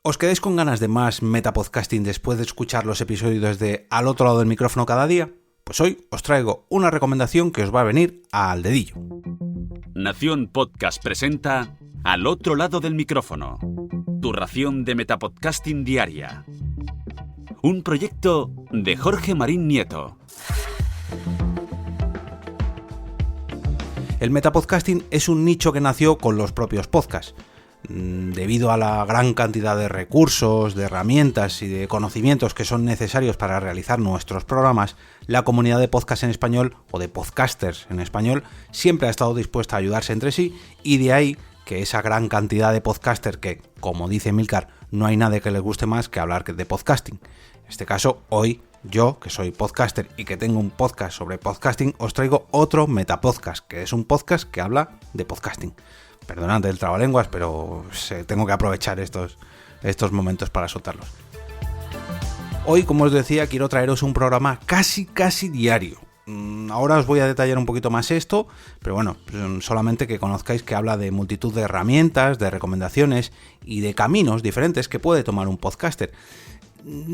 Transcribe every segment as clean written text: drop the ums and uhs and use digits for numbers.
¿Os quedáis con ganas de más metapodcasting después de escuchar los episodios de Al otro lado del micrófono cada día? Pues hoy os traigo una recomendación que os va a venir al dedillo. Nación Podcast presenta Al otro lado del micrófono, tu ración de metapodcasting diaria. Un proyecto de Jorge Marín Nieto. El metapodcasting es un nicho que nació con los propios podcasts. Debido a la gran cantidad de recursos, de herramientas y de conocimientos que son necesarios para realizar nuestros programas, la comunidad de podcast en español o de podcasters en español siempre ha estado dispuesta a ayudarse entre sí, y de ahí que esa gran cantidad de podcasters que, como dice Milcar, no hay nada que les guste más que hablar de podcasting. En este caso, hoy yo, que soy podcaster y que tengo un podcast sobre podcasting, os traigo otro metapodcast, que es un podcast que habla de podcasting. Perdonad el trabalenguas, pero tengo que aprovechar estos momentos para soltarlos. Hoy, como os decía, quiero traeros un programa casi diario. Ahora os voy a detallar un poquito más esto, pero bueno, solamente que conozcáis que habla de multitud de herramientas, de recomendaciones y de caminos diferentes que puede tomar un podcaster.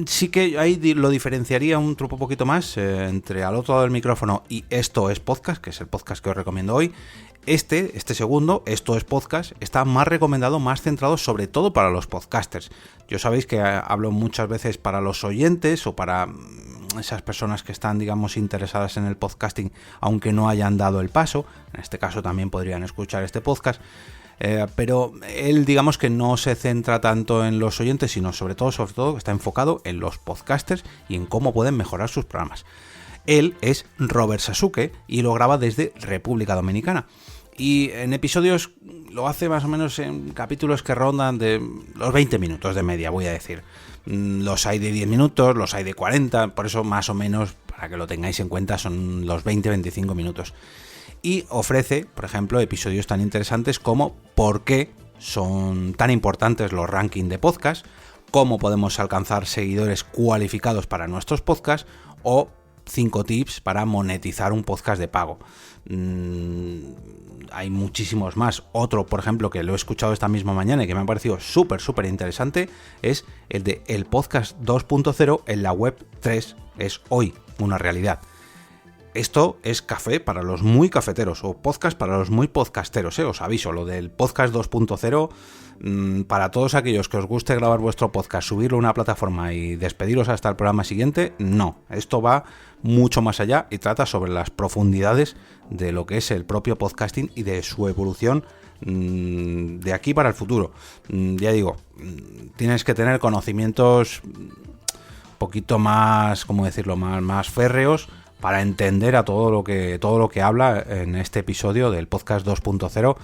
Sí que ahí lo diferenciaría un poquito más entre Al otro lado del micrófono y Esto es Podcast, que es el podcast que os recomiendo hoy. Este segundo, Esto es Podcast, está más recomendado, más centrado sobre todo para los podcasters. Yo sabéis que hablo muchas veces para los oyentes o para esas personas que están, digamos, interesadas en el podcasting, aunque no hayan dado el paso. En este caso también podrían escuchar este podcast. Pero él, digamos que no se centra tanto en los oyentes, sino sobre todo está enfocado en los podcasters y en cómo pueden mejorar sus programas. Él es Robert Sasuke y lo graba desde República Dominicana. Y en episodios lo hace más o menos en capítulos que rondan de los 20 minutos de media, voy a decir. Los hay de 10 minutos, los hay de 40, por eso más o menos, para que lo tengáis en cuenta, son los 20-25 minutos. Y ofrece, por ejemplo, episodios tan interesantes como por qué son tan importantes los rankings de podcast, cómo podemos alcanzar seguidores cualificados para nuestros podcasts o 5 tips para monetizar un podcast de pago. Hay muchísimos más. Otro, por ejemplo, que lo he escuchado esta misma mañana y que me ha parecido súper interesante, es el de el podcast 2.0 en la web 3 es hoy una realidad. Esto es café para los muy cafeteros o podcast para los muy podcasteros, os aviso, lo del podcast 2.0 para todos aquellos que os guste grabar vuestro podcast, subirlo a una plataforma y despediros hasta el programa siguiente, no, esto va mucho más allá y trata sobre las profundidades de lo que es el propio podcasting y de su evolución de aquí para el futuro. Ya digo, tienes que tener conocimientos un poquito más, ¿cómo decirlo?, más férreos para entender a todo lo que habla en este episodio del podcast 2.0,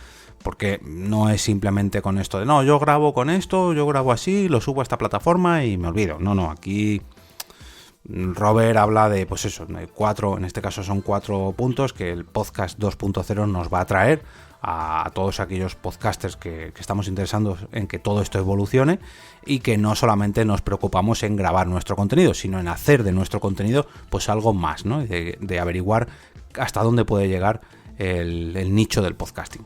porque no es simplemente con esto de no, yo grabo con esto, yo grabo así, lo subo a esta plataforma y me olvido. No, aquí Robert habla de, pues eso, de 4, en este caso son 4 puntos que el podcast 2.0 nos va a traer a todos aquellos podcasters que estamos interesados en que todo esto evolucione y que no solamente nos preocupamos en grabar nuestro contenido, sino en hacer de nuestro contenido pues algo más, ¿no? De averiguar hasta dónde puede llegar el nicho del podcasting.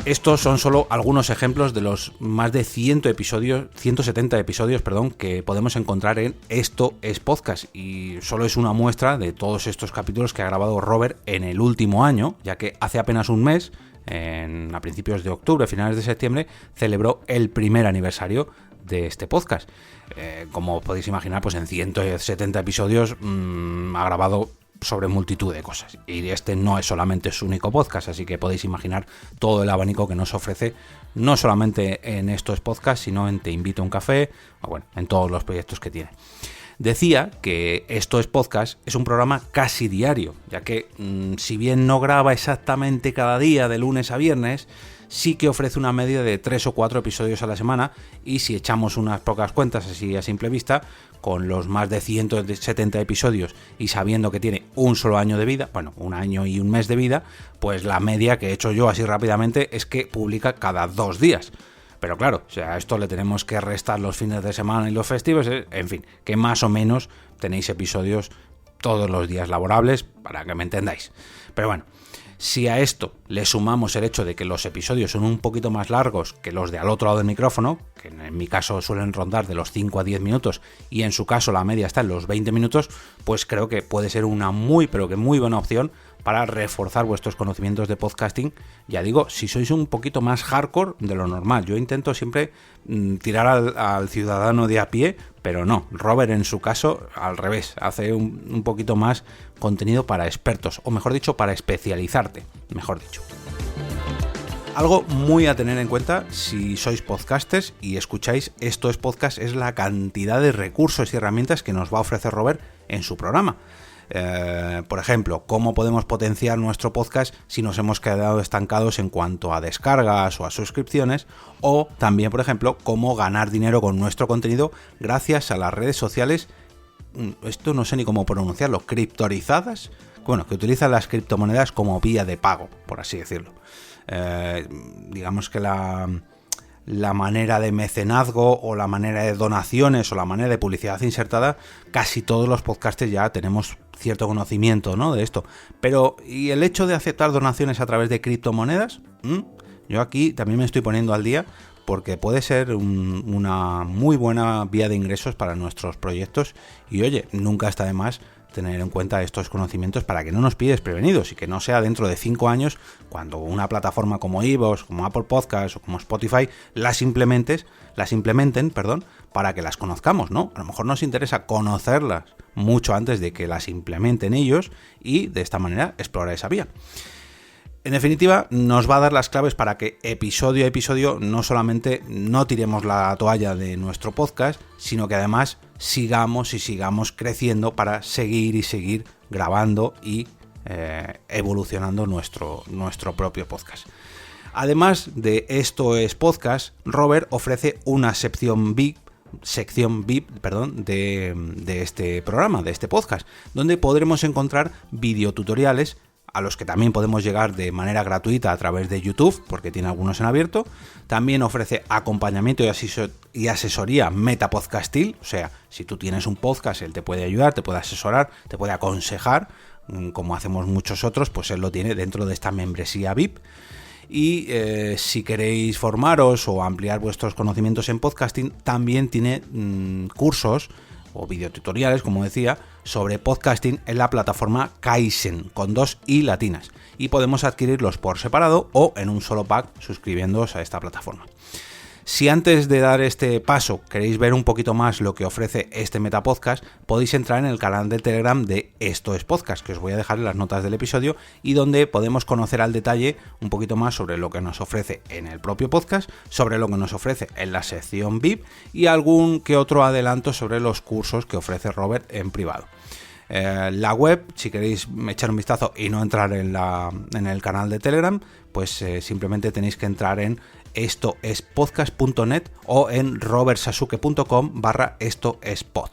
Estos son solo algunos ejemplos de los más de 170 episodios, que podemos encontrar en Esto es Podcast, y solo es una muestra de todos estos capítulos que ha grabado Robert en el último año, ya que hace apenas un mes, a principios de octubre, finales de septiembre, celebró el primer aniversario de este podcast. Como podéis imaginar, pues en 170 episodios ha grabado sobre multitud de cosas, y este no es solamente su único podcast, así que podéis imaginar todo el abanico que nos ofrece, no solamente en estos podcasts, sino en Te invito a un café, o bueno, en todos los proyectos que tiene. Decía que Esto es Podcast es un programa casi diario, ya que si bien no graba exactamente cada día de lunes a viernes, sí que ofrece una media de 3 o 4 episodios a la semana, y si echamos unas pocas cuentas así a simple vista, con los más de 170 episodios y sabiendo que tiene un solo año de vida, bueno, un año y un mes de vida, pues la media que he hecho yo así rápidamente es que publica cada 2 días. Pero claro, o sea, a esto le tenemos que restar los fines de semana y los festivos, en fin, que más o menos tenéis episodios todos los días laborables, para que me entendáis. Pero bueno, Si a esto le sumamos el hecho de que los episodios son un poquito más largos que los de al otro lado del micrófono, que en mi caso suelen rondar de los 5 a 10 minutos y en su caso la media está en los 20 minutos, pues creo que puede ser una muy buena opción para reforzar vuestros conocimientos de podcasting. Ya digo, si sois un poquito más hardcore de lo normal. Yo intento siempre tirar al ciudadano de a pie, pero no, Robert en su caso al revés, hace un poquito más contenido para expertos, o mejor dicho, para especializarte, mejor dicho. Algo muy a tener en cuenta si sois podcasters y escucháis Esto es Podcast es la cantidad de recursos y herramientas que nos va a ofrecer Robert en su programa. Por ejemplo, cómo podemos potenciar nuestro podcast si nos hemos quedado estancados en cuanto a descargas o a suscripciones, o también, por ejemplo, cómo ganar dinero con nuestro contenido gracias a las redes sociales, esto no sé ni cómo pronunciarlo, criptorizadas, bueno, que utilizan las criptomonedas como vía de pago, por así decirlo. Digamos que la manera de mecenazgo o la manera de donaciones o la manera de publicidad insertada, casi todos los podcasters ya tenemos cierto conocimiento, ¿no?, de esto. Pero, ¿y el hecho de aceptar donaciones a través de criptomonedas? Yo aquí también me estoy poniendo al día porque puede ser una muy buena vía de ingresos para nuestros proyectos y, oye, nunca está de más tener en cuenta estos conocimientos para que no nos pilles desprevenidos y que no sea dentro de 5 años cuando una plataforma como iVoox, como Apple Podcasts o como Spotify las implementen, para que las conozcamos, ¿no? A lo mejor nos interesa conocerlas mucho antes de que las implementen ellos y de esta manera explorar esa vía. En definitiva, nos va a dar las claves para que episodio a episodio no solamente no tiremos la toalla de nuestro podcast, sino que además sigamos creciendo para seguir grabando y evolucionando nuestro propio podcast. Además de Esto es Podcast, Robert ofrece una sección VIP de este programa, de este podcast, donde podremos encontrar videotutoriales a los que también podemos llegar de manera gratuita a través de YouTube, porque tiene algunos en abierto. También ofrece acompañamiento y asesoría metapodcastil, o sea, si tú tienes un podcast, él te puede ayudar, te puede asesorar, te puede aconsejar, como hacemos muchos otros, pues él lo tiene dentro de esta membresía VIP. Y si queréis formaros o ampliar vuestros conocimientos en podcasting, también tiene cursos o videotutoriales, como decía, sobre podcasting en la plataforma Kaizen, con 2 i latinas, y podemos adquirirlos por separado o en un solo pack suscribiéndoos a esta plataforma. Si antes de dar este paso queréis ver un poquito más lo que ofrece este Metapodcast, podéis entrar en el canal de Telegram de Esto es Podcast, que os voy a dejar en las notas del episodio, y donde podemos conocer al detalle un poquito más sobre lo que nos ofrece en el propio podcast, sobre lo que nos ofrece en la sección VIP y algún que otro adelanto sobre los cursos que ofrece Robert en privado. La web, si queréis echar un vistazo y no entrar en el canal de Telegram, pues simplemente tenéis que entrar en estoespodcast.net o en robertsasuke.com/estoespod.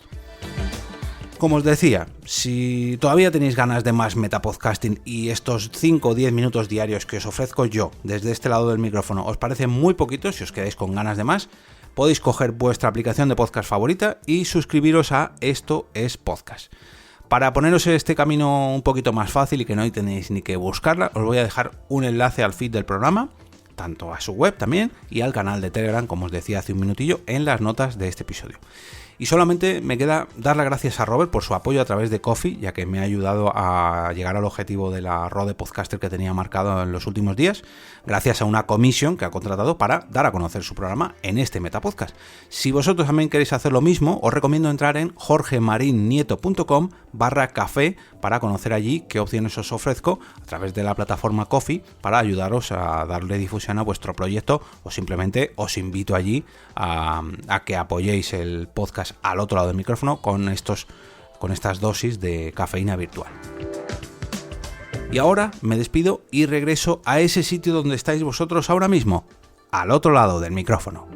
Como os decía, si todavía tenéis ganas de más metapodcasting y estos 5 o 10 minutos diarios que os ofrezco yo desde este lado del micrófono os parecen muy poquitos, si os quedáis con ganas de más, podéis coger vuestra aplicación de podcast favorita y suscribiros a Esto es Podcast. Para poneros este camino un poquito más fácil y que no tenéis ni que buscarla, os voy a dejar un enlace al feed del programa, tanto a su web también y al canal de Telegram, como os decía hace un minutillo, en las notas de este episodio. Y solamente me queda dar las gracias a Robert por su apoyo a través de Ko-fi, ya que me ha ayudado a llegar al objetivo de la Rode Podcaster que tenía marcado en los últimos días, gracias a una comisión que ha contratado para dar a conocer su programa en este Metapodcast. Si vosotros también queréis hacer lo mismo, os recomiendo entrar en jorgemarinieto.com/café para conocer allí qué opciones os ofrezco a través de la plataforma Ko-fi para ayudaros a darle difusión a vuestro proyecto, o simplemente os invito allí a que apoyéis el podcast al otro lado del micrófono con estas dosis de cafeína virtual. Y ahora me despido y regreso a ese sitio donde estáis vosotros ahora mismo, al otro lado del micrófono.